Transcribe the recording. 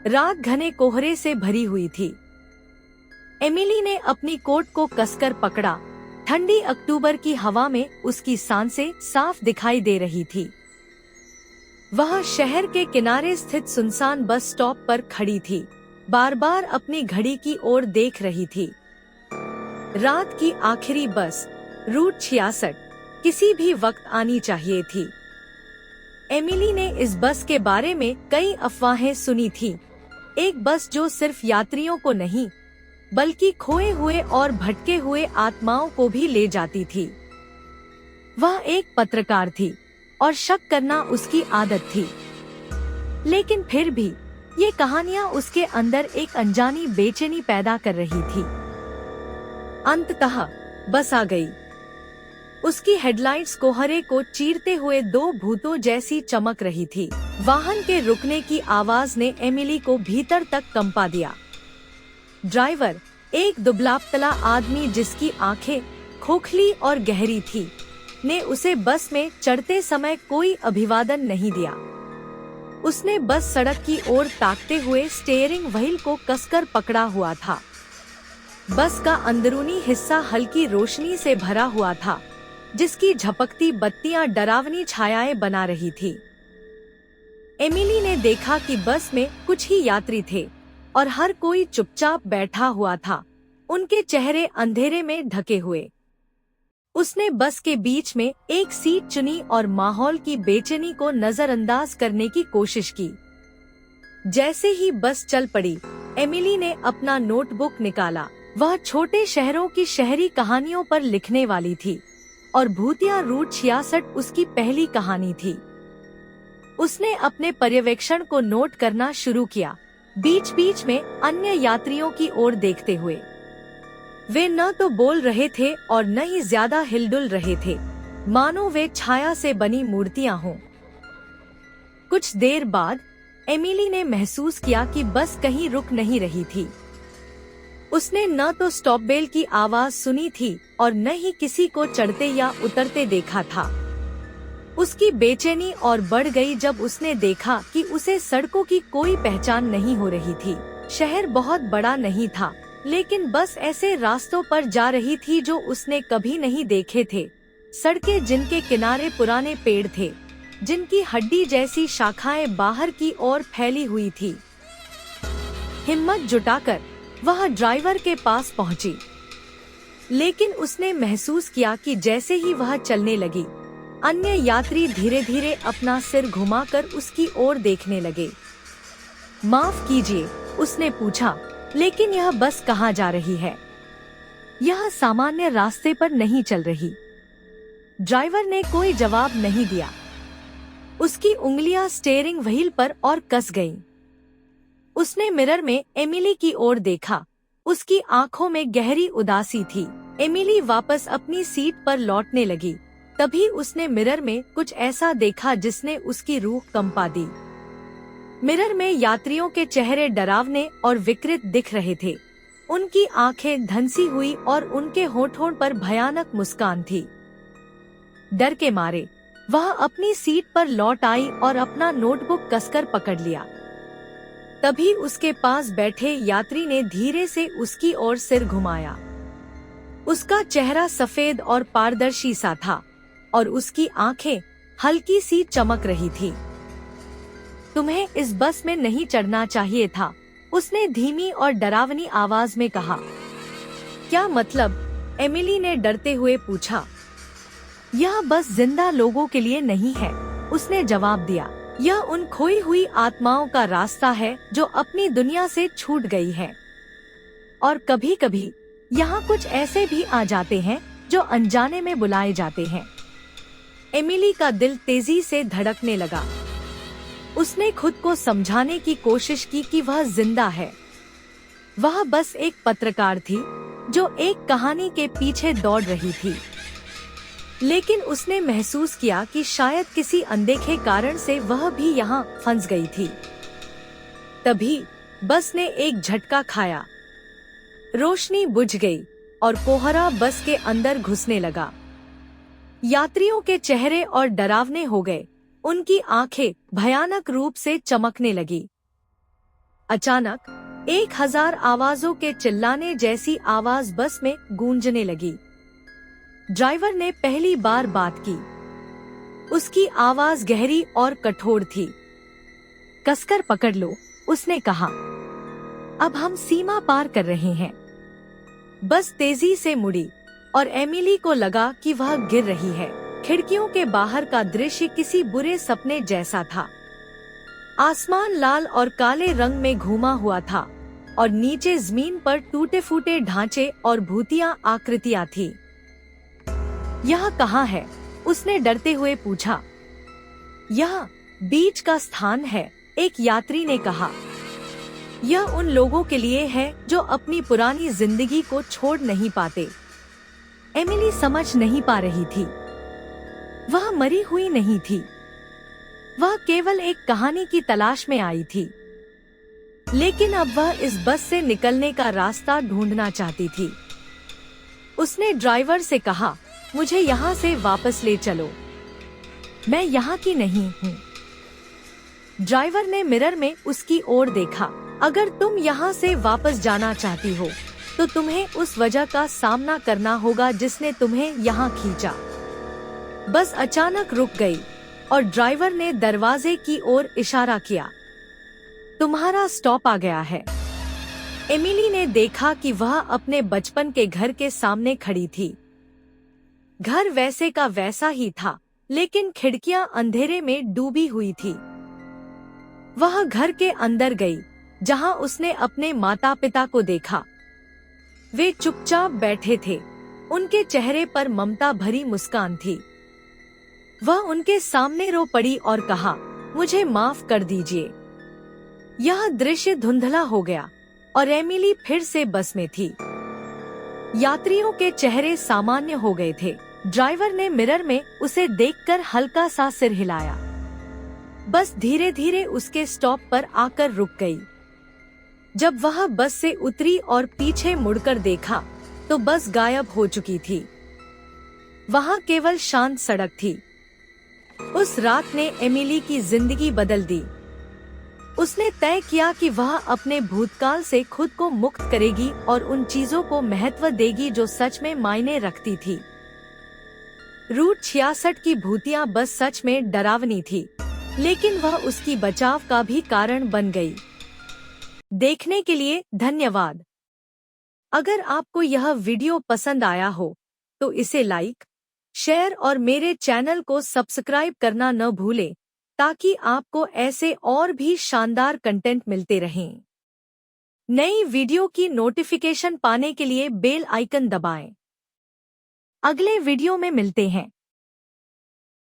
रात घने कोहरे से भरी हुई थी। एमिली ने अपनी कोट को कसकर पकड़ा। ठंडी अक्टूबर की हवा में उसकी सांसें साफ दिखाई दे रही थी। वह शहर के किनारे स्थित सुनसान बस स्टॉप पर खड़ी थी, बार बार अपनी घड़ी की ओर देख रही थी। रात की आखिरी बस रूट 66 किसी भी वक्त आनी चाहिए थी। एमिली ने इस बस के बारे में कई अफवाहें सुनी थी। एक बस जो सिर्फ यात्रियों को नहीं बल्कि खोए हुए और भटके हुए आत्माओं को भी ले जाती थी। वह एक पत्रकार थी और शक करना उसकी आदत थी, लेकिन फिर भी ये कहानियां उसके अंदर एक अनजानी बेचैनी पैदा कर रही थी। अंततः बस आ गई। उसकी हेडलाइट्स कोहरे को चीरते हुए दो भूतों जैसी चमक रही थी। वाहन के रुकने की आवाज ने एमिली को भीतर तक कंपा दिया। ड्राइवर, एक दुबला-पतला आदमी जिसकी आंखें खोखली और गहरी थी, ने उसे बस में चढ़ते समय कोई अभिवादन नहीं दिया। उसने बस सड़क की ओर ताकते हुए स्टीयरिंग व्हील को कसकर पकड़ा हुआ था। बस का अंदरूनी हिस्सा हल्की रोशनी से भरा हुआ था, जिसकी झपकती बत्तियां डरावनी छायाएं बना रही थी। एमिली ने देखा कि बस में कुछ ही यात्री थे और हर कोई चुपचाप बैठा हुआ था, उनके चेहरे अंधेरे में ढके हुए। उसने बस के बीच में एक सीट चुनी और माहौल की बेचैनी को नजरअंदाज करने की कोशिश की। जैसे ही बस चल पड़ी, एमिली ने अपना नोटबुक निकाला। वह छोटे शहरों की शहरी कहानियों पर लिखने वाली थी और भूतिया रूट 66 उसकी पहली कहानी थी। उसने अपने पर्यवेक्षण को नोट करना शुरू किया, बीच बीच में अन्य यात्रियों की ओर देखते हुए। वे न तो बोल रहे थे और न ही ज्यादा हिलडुल रहे थे, मानो वे छाया से बनी मूर्तियां हों। कुछ देर बाद एमिली ने महसूस किया कि बस कहीं रुक नहीं रही थी। उसने न तो स्टॉप बेल की आवाज सुनी थी और न ही किसी को चढ़ते या उतरते देखा था। उसकी बेचैनी और बढ़ गई जब उसने देखा कि उसे सड़कों की कोई पहचान नहीं हो रही थी। शहर बहुत बड़ा नहीं था, लेकिन बस ऐसे रास्तों पर जा रही थी जो उसने कभी नहीं देखे थे। सड़कें जिनके किनारे पुराने पेड़ थे, जिनकी हड्डी जैसी शाखाएं बाहर की ओर फैली हुई थी। हिम्मत जुटाकर वह ड्राइवर के पास पहुंची, लेकिन उसने महसूस किया कि जैसे ही वह चलने लगी, अन्य यात्री धीरे धीरे अपना सिर घुमाकर उसकी ओर देखने लगे। माफ कीजिए, उसने पूछा, लेकिन यह बस कहाँ जा रही है? यह सामान्य रास्ते पर नहीं चल रही। ड्राइवर ने कोई जवाब नहीं दिया। उसकी उंगलियां स्टीयरिंग व्हील पर और कस गईं। उसने मिरर में एमिली की ओर देखा। उसकी आंखों में गहरी उदासी थी। एमिली वापस अपनी सीट पर लौटने लगी। तभी उसने मिरर में कुछ ऐसा देखा जिसने उसकी रूह कंपा दी। मिरर में यात्रियों के चेहरे डरावने और विकृत दिख रहे थे। उनकी आंखें धंसी हुई और उनके होठों पर भयानक मुस्कान थी। डर के मारे वह अपनी सीट पर लौट आई और अपना नोटबुक कसकर पकड़ लिया। तभी उसके पास बैठे यात्री ने धीरे से उसकी ओर सिर घुमाया। उसका चेहरा सफेद और पारदर्शी सा था और उसकी आंखें हल्की सी चमक रही थी। तुम्हें इस बस में नहीं चढ़ना चाहिए था, उसने धीमी और डरावनी आवाज में कहा। क्या मतलब? एमिली ने डरते हुए पूछा। यह बस जिंदा लोगों के लिए नहीं है, उसने जवाब दिया। यह उन खोई हुई आत्माओं का रास्ता है जो अपनी दुनिया से छूट गई है। और कभी कभी यहाँ कुछ ऐसे भी आ जाते हैं जो अनजाने में बुलाए जाते हैं। एमिली का दिल तेजी से धड़कने लगा। उसने खुद को समझाने की कोशिश की कि वह जिंदा है। वह बस एक पत्रकार थी जो एक कहानी के पीछे दौड़ रही थी, लेकिन उसने महसूस किया कि शायद किसी अनदेखे कारण से वह भी यहाँ फंस गई थी। तभी बस ने एक झटका खाया। रोशनी बुझ गई और कोहरा बस के अंदर घुसने लगा। यात्रियों के चेहरे और डरावने हो गए। उनकी आंखें भयानक रूप से चमकने लगी। अचानक 1000 आवाजों के चिल्लाने जैसी आवाज बस में गूंजने लगी। ड्राइवर ने पहली बार बात की। उसकी आवाज गहरी और कठोर थी। कसकर पकड़ लो, उसने कहा। अब हम सीमा पार कर रहे हैं। बस तेजी से मुड़ी और एमिली को लगा कि वह गिर रही है। खिड़कियों के बाहर का दृश्य किसी बुरे सपने जैसा था। आसमान लाल और काले रंग में घूमा हुआ था और नीचे जमीन पर टूटे फूटे ढांचे और भूतिया आकृतियां थी। यह कहाँ है? उसने डरते हुए पूछा। यह बीच का स्थान है, एक यात्री ने कहा। यह उन लोगों के लिए है जो अपनी पुरानी जिंदगी को छोड़ नहीं पाते। एमिली समझ नहीं पा रही थी। वह मरी हुई नहीं थी। वह केवल एक कहानी की तलाश में आई थी। लेकिन अब वह इस बस से निकलने का रास्ता ढूंढना चाहती थी। उसने ड्राइवर से कहा, मुझे यहाँ से वापस ले चलो, मैं यहाँ की नहीं हूँ। ड्राइवर ने मिरर में उसकी ओर देखा। अगर तुम यहाँ से वापस जाना चाहती हो तो तुम्हें उस वजह का सामना करना होगा जिसने तुम्हें यहाँ खींचा। बस अचानक रुक गई और ड्राइवर ने दरवाजे की ओर इशारा किया। तुम्हारा स्टॉप आ गया है। एमिली ने देखा कि वह अपने बचपन के घर के सामने खड़ी थी। घर वैसे का वैसा ही था, लेकिन खिड़कियां अंधेरे में डूबी हुई थी। वह घर के अंदर गई, जहां उसने अपने माता पिता को देखा। वे चुपचाप बैठे थे। उनके चेहरे पर ममता भरी मुस्कान थी। वह उनके सामने रो पड़ी और कहा, मुझे माफ कर दीजिए। यह दृश्य धुंधला हो गया और एमिली फिर से बस में थी। यात्रियों के चेहरे सामान्य हो गए थे। ड्राइवर ने मिरर में उसे देखकर हल्का सा सिर हिलाया। बस धीरे धीरे उसके स्टॉप पर आकर रुक गई। जब वह बस से उतरी और पीछे मुड़कर देखा तो बस गायब हो चुकी थी। वहां केवल शांत सड़क थी। उस रात ने एमिली की जिंदगी बदल दी। उसने तय किया कि वह अपने भूतकाल से खुद को मुक्त करेगी और उन चीजों को महत्व देगी जो सच में मायने रखती थी। रूट 66 की भूतिया बस सच में डरावनी थी, लेकिन वह उसकी बचाव का भी कारण बन गई। देखने के लिए धन्यवाद। अगर आपको यह वीडियो पसंद आया हो तो इसे लाइक, शेयर और मेरे चैनल को सब्सक्राइब करना न भूलें, ताकि आपको ऐसे और भी शानदार कंटेंट मिलते रहें। नई वीडियो की नोटिफिकेशन पाने के लिए बेल आइकन दबाएं। अगले वीडियो में मिलते हैं।